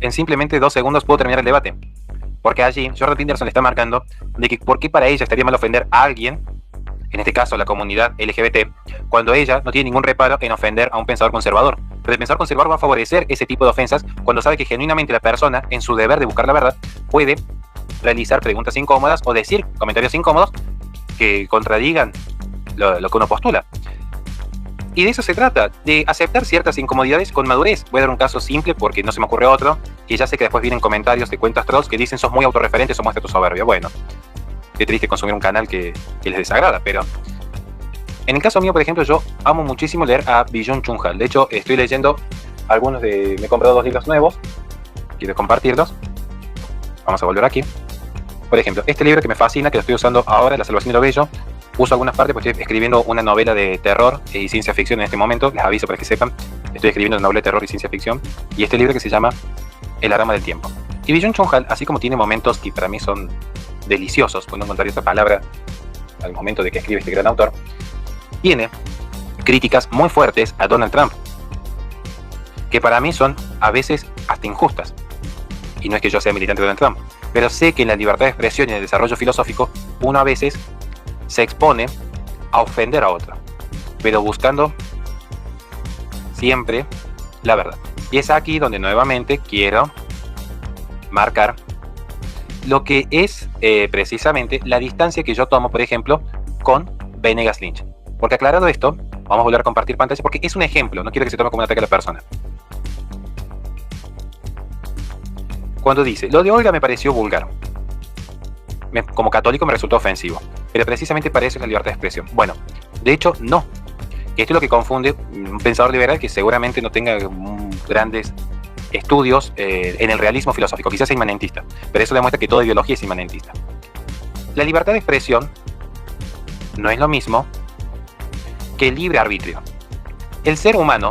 en simplemente 2 segundos puedo terminar el debate. Porque allí Jordan Peterson le está marcando de que por qué para ella estaría mal ofender a alguien, en este caso la comunidad LGBT, cuando ella no tiene ningún reparo en ofender a un pensador conservador. Pero el pensador conservador va a favorecer ese tipo de ofensas cuando sabe que genuinamente la persona, en su deber de buscar la verdad, puede realizar preguntas incómodas o decir comentarios incómodos que contradigan lo que uno postula. Y de eso se trata, de aceptar ciertas incomodidades con madurez. Voy a dar un caso simple porque no se me ocurre otro, que ya sé que después vienen comentarios de cuentas trolls que dicen sos muy autorreferente, sos muestra tu soberbia. Bueno, qué triste consumir un canal que les desagrada, pero en el caso mío, por ejemplo, yo amo muchísimo leer a Byung-Chul Han. De hecho, estoy leyendo algunos de... Me he comprado 2 libros nuevos, quiero compartirlos. Vamos a volver aquí. Por ejemplo, este libro que me fascina, que lo estoy usando ahora, La salvación de lo bello. Uso algunas partes porque estoy escribiendo una novela de terror y ciencia ficción en este momento. Les aviso para que sepan. Estoy escribiendo una novela de terror y ciencia ficción. Y este libro que se llama El aroma del tiempo. Y Byung-Chul Han, así como tiene momentos que para mí son deliciosos, por no encontrar otra palabra al momento de que escribe este gran autor, tiene críticas muy fuertes a Donald Trump, que para mí son a veces hasta injustas. Y no es que yo sea militante de Donald Trump, pero sé que en la libertad de expresión y en el desarrollo filosófico uno a veces se expone a ofender a otro, pero buscando siempre la verdad. Y es aquí donde nuevamente quiero marcar lo que es precisamente la distancia que yo tomo, por ejemplo, con Venegas Lynch. Porque aclarado esto, vamos a volver a compartir pantalla porque es un ejemplo, no quiero que se tome como un ataque a la persona. Cuando dice, lo de Olga me pareció vulgar. Como católico me resultó ofensivo, pero precisamente para eso es la libertad de expresión. Bueno, de hecho no. Esto es lo que confunde un pensador liberal que seguramente no tenga grandes estudios en el realismo filosófico, quizás sea inmanentista, pero eso demuestra que toda ideología es inmanentista. La libertad de expresión no es lo mismo que el libre arbitrio. El ser humano,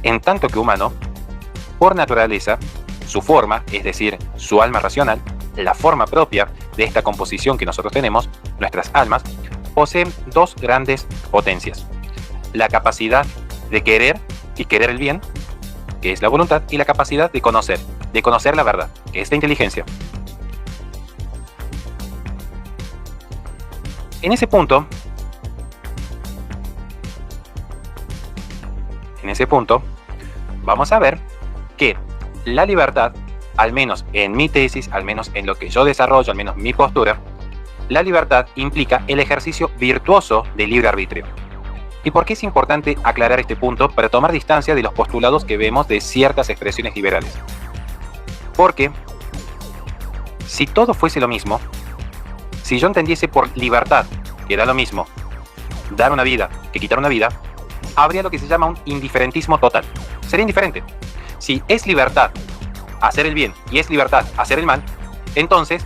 en tanto que humano, por naturaleza, su forma, es decir, su alma racional, la forma propia de esta composición que nosotros tenemos, nuestras almas, poseen 2 grandes potencias. La capacidad de querer y querer el bien, que es la voluntad, y la capacidad de conocer la verdad, que es la inteligencia. En ese punto, vamos a ver que la libertad, al menos en mi tesis, al menos en lo que yo desarrollo, al menos mi postura, la libertad implica el ejercicio virtuoso del libre arbitrio. ¿Y por qué es importante aclarar este punto para tomar distancia de los postulados que vemos de ciertas expresiones liberales? Porque si todo fuese lo mismo, si yo entendiese por libertad, que era lo mismo dar una vida que quitar una vida, habría lo que se llama un indiferentismo total. Sería indiferente. Si es libertad hacer el bien y es libertad hacer el mal, entonces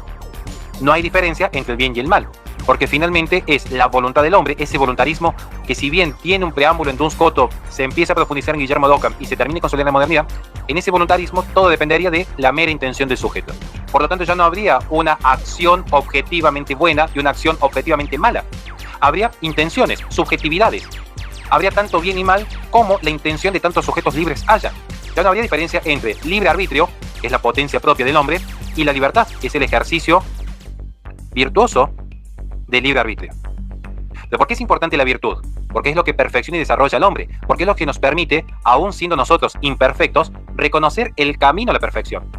no hay diferencia entre el bien y el mal, porque finalmente es la voluntad del hombre, ese voluntarismo que si bien tiene un preámbulo en Duns Scotus, se empieza a profundizar en Guillermo de Ockham y se termina de consolidar en la modernidad, en ese voluntarismo todo dependería de la mera intención del sujeto. Por lo tanto, ya no habría una acción objetivamente buena y una acción objetivamente mala. Habría intenciones, subjetividades. Habría tanto bien y mal como la intención de tantos sujetos libres haya. Ya no habría diferencia entre libre arbitrio, que es la potencia propia del hombre, y la libertad, que es el ejercicio virtuoso del libre arbitrio. ¿Pero por qué es importante la virtud? Porque es lo que perfecciona y desarrolla al hombre. Porque es lo que nos permite, aún siendo nosotros imperfectos, reconocer el camino a la perfección.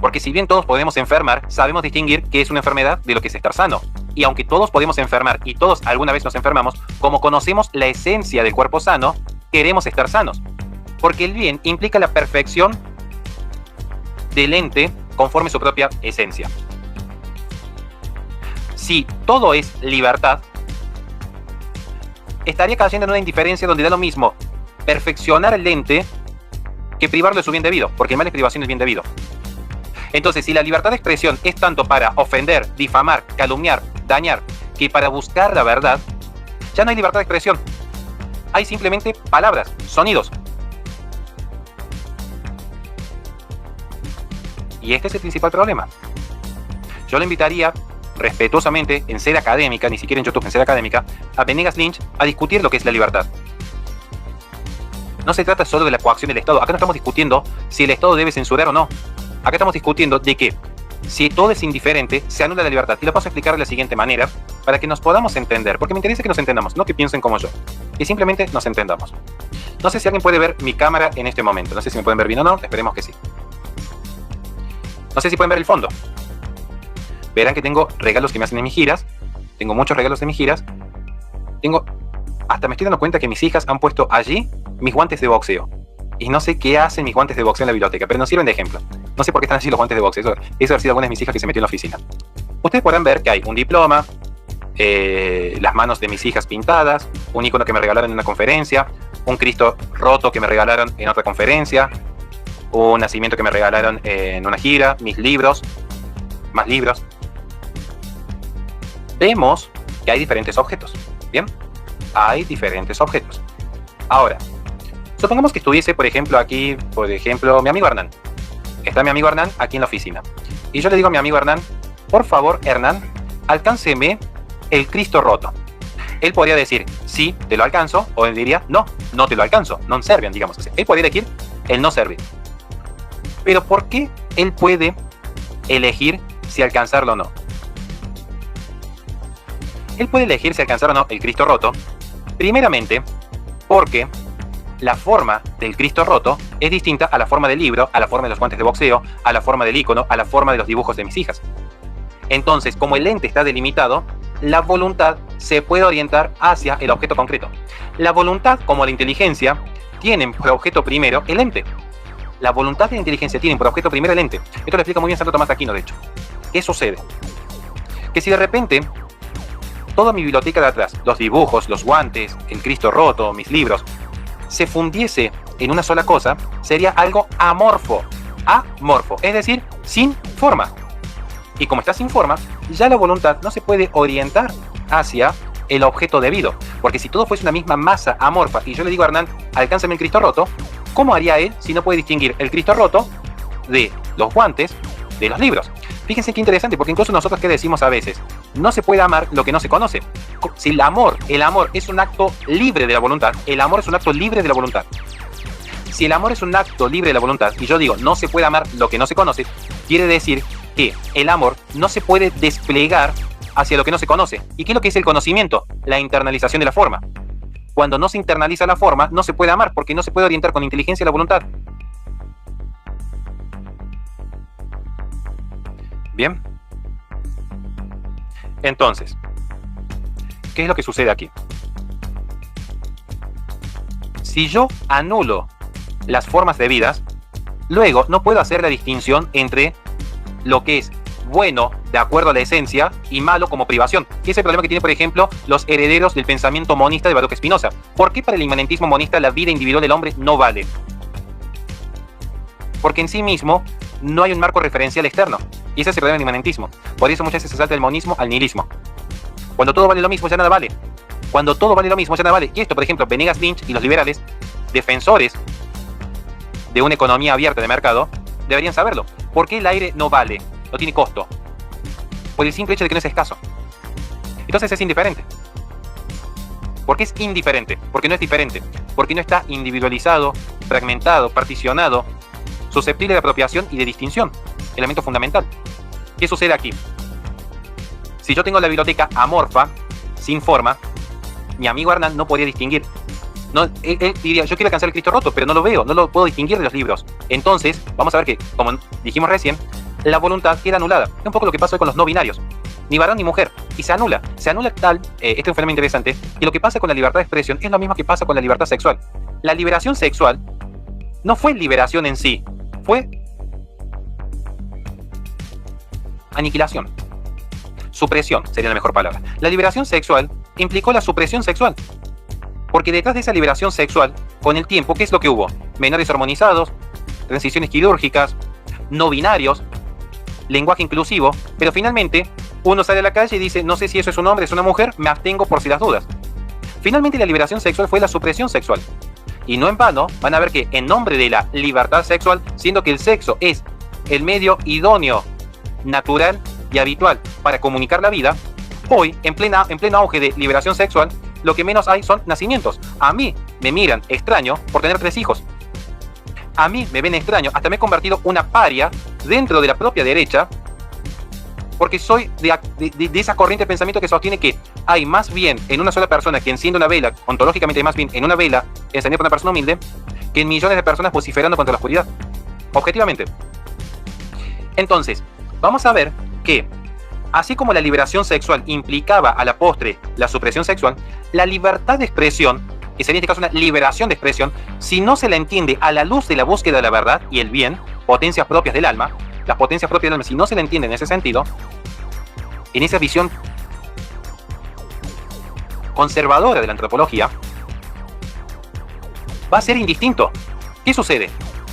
Porque si bien todos podemos enfermar, sabemos distinguir qué es una enfermedad de lo que es estar sano. Y aunque todos podemos enfermar y todos alguna vez nos enfermamos, como conocemos la esencia del cuerpo sano, queremos estar sanos. Porque el bien implica la perfección del ente conforme su propia esencia. Si todo es libertad, estaría cayendo en una indiferencia donde da lo mismo perfeccionar el ente que privarlo de su bien debido, porque el mal es privación del bien debido. Entonces, si la libertad de expresión es tanto para ofender, difamar, calumniar, dañar, que para buscar la verdad, ya no hay libertad de expresión. Hay simplemente palabras, sonidos. Y este es el principal problema. Yo le invitaría respetuosamente, en sede académica, ni siquiera en YouTube, en sede académica, a Venegas Lynch a discutir lo que es la libertad. no se trata solo de la coacción del Estado. Acá no estamos discutiendo si el Estado debe censurar o no. Acá estamos discutiendo de que si todo es indiferente, se anula la libertad. Y lo paso a explicar de la siguiente manera para que nos podamos entender. Porque me interesa que nos entendamos, no que piensen como yo. Que simplemente nos entendamos. No sé si alguien puede ver mi cámara en este momento. No sé si me pueden ver bien o no. Esperemos que sí. No sé si pueden ver el fondo. Verán que tengo regalos que me hacen en mis giras. Tengo muchos regalos en mis giras. Hasta me estoy dando cuenta que mis hijas han puesto allí mis guantes de boxeo. Y no sé qué hacen mis guantes de boxeo en la biblioteca, pero nos sirven de ejemplo. No sé por qué están allí los guantes de boxeo. Eso ha sido alguna de mis hijas que se metió en la oficina. Ustedes podrán ver que hay un diploma, las manos de mis hijas pintadas, un icono que me regalaron en una conferencia, un Cristo roto que me regalaron en otra conferencia, un nacimiento que me regalaron en una gira, mis libros, más libros. Vemos que hay diferentes objetos. ¿Bien? Hay diferentes objetos. Ahora, supongamos que estuviese, por ejemplo, aquí, mi amigo Hernán. Está mi amigo Hernán aquí en la oficina. Y yo le digo a mi amigo Hernán, por favor, Hernán, alcánceme el Cristo roto. Él podría decir, sí, te lo alcanzo, o él diría, no, no te lo alcanzo, non serviam, digamos así. Él podría elegir el no servir. Pero ¿por qué él puede elegir si alcanzarlo o no? Él puede elegir si alcanzar o no el Cristo roto, primeramente porque la forma del Cristo roto es distinta a la forma del libro, a la forma de los guantes de boxeo, a la forma del icono, a la forma de los dibujos de mis hijas. Entonces, como el lente está delimitado, la voluntad se puede orientar hacia el objeto concreto. La voluntad, como la inteligencia, tienen por objeto primero el lente. La voluntad y la inteligencia tienen por objeto primero el lente. Esto lo explica muy bien Santo Tomás de Aquino, de hecho. ¿Qué sucede? Que si de repente toda mi biblioteca de atrás, los dibujos, los guantes, el Cristo roto, mis libros, se fundiese en una sola cosa, sería algo amorfo. Amorfo, es decir, sin forma. Y como está sin forma, ya la voluntad no se puede orientar hacia el objeto debido. Porque si todo fuese una misma masa amorfa y yo le digo a Hernán, alcánzame el Cristo roto, ¿cómo haría él si no puede distinguir el Cristo roto de los guantes de los libros? Fíjense qué interesante, porque incluso nosotros que decimos a veces, no se puede amar lo que no se conoce. Si el amor es un acto libre de la voluntad, el amor es un acto libre de la voluntad. Si el amor es un acto libre de la voluntad, y yo digo, no se puede amar lo que no se conoce, quiere decir que el amor no se puede desplegar hacia lo que no se conoce. ¿Y qué es lo que es el conocimiento? La internalización de la forma. Cuando no se internaliza la forma, no se puede amar, porque no se puede orientar con inteligencia la voluntad. Bien. Entonces, ¿qué es lo que sucede aquí? Si yo anulo las formas debidas, luego no puedo hacer la distinción entre lo que es bueno de acuerdo a la esencia y malo como privación. Que es el problema que tienen, por ejemplo, los herederos del pensamiento monista de Baruch Spinoza. ¿Por qué para el inmanentismo monista la vida individual del hombre no vale? Porque en sí mismo no hay un marco referencial externo. Y ese es el problema del inmanentismo. Por eso muchas veces se salta del monismo al nihilismo. Cuando todo vale lo mismo, ya nada vale. Cuando todo vale lo mismo, ya nada vale. Y esto, por ejemplo, Venegas Lynch y los liberales, defensores de una economía abierta de mercado, deberían saberlo. ¿Por qué el aire no vale? No tiene costo. Por el simple hecho de que no es escaso. Entonces es indiferente. ¿Por qué es indiferente? Porque no es diferente. Porque no está individualizado, fragmentado, particionado, susceptible de apropiación y de distinción. Elemento fundamental. ¿Qué sucede aquí? Si yo tengo la biblioteca amorfa, sin forma, mi amigo Hernán no podría distinguir. No, él diría, yo quiero alcanzar el Cristo roto, pero no lo veo, no lo puedo distinguir de los libros. Entonces, vamos a ver que, como dijimos recién, la voluntad queda anulada. Es un poco lo que pasa con los no binarios. Ni varón ni mujer. Y se anula. Se anula tal, este es un fenómeno interesante, y lo que pasa con la libertad de expresión es lo mismo que pasa con la libertad sexual. La liberación sexual no fue liberación en sí, fue aniquilación. Supresión sería la mejor palabra. La liberación sexual implicó la supresión sexual. Porque detrás de esa liberación sexual, con el tiempo, ¿qué es lo que hubo? Menores hormonizados, transiciones quirúrgicas, no binarios, lenguaje inclusivo, pero finalmente uno sale a la calle y dice, no sé si eso es un hombre, es una mujer, me abstengo por si las dudas. Finalmente la liberación sexual fue la supresión sexual. Y no en vano van a ver que en nombre de la libertad sexual, siendo que el sexo es el medio idóneo, natural y habitual para comunicar la vida, hoy, en pleno auge de liberación sexual, lo que menos hay son nacimientos. A mí me miran extraño por tener 3 hijos. A mí me ven extraño, hasta me he convertido una paria dentro de la propia derecha, porque soy de esa corriente de pensamiento que sostiene que hay más bien en una sola persona que enciende una vela, ontológicamente más bien en una vela encendida por una persona humilde, que en millones de personas vociferando contra la oscuridad. Objetivamente. Entonces, vamos a ver que, así como la liberación sexual implicaba a la postre la supresión sexual, la libertad de expresión, que sería en este caso una liberación de expresión, si no se la entiende a la luz de la búsqueda de la verdad y el bien, potencias propias del alma, las potencias propias del alma, si no se la entiende en ese sentido, en esa visión conservadora de la antropología, va a ser indistinto. ¿Qué sucede?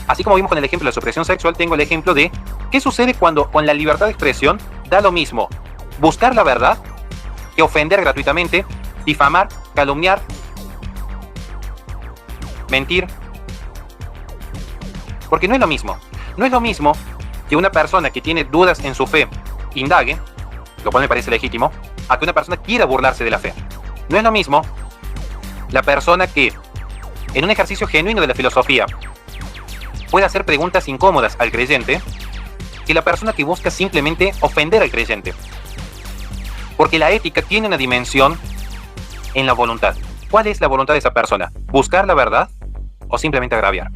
Así como vimos con el ejemplo de la supresión sexual, tengo el ejemplo de qué sucede cuando con la libertad de expresión da lo mismo buscar la verdad que ofender gratuitamente, difamar, calumniar, mentir. Porque no es lo mismo. No es lo mismo que una persona que tiene dudas en su fe indague, lo cual me parece legítimo, a que una persona quiera burlarse de la fe. No es lo mismo la persona que, en un ejercicio genuino de la filosofía, puede hacer preguntas incómodas al creyente, que la persona que busca simplemente ofender al creyente. Porque la ética tiene una dimensión en la voluntad. ¿Cuál es la voluntad de esa persona? ¿Buscar la verdad o simplemente agraviar?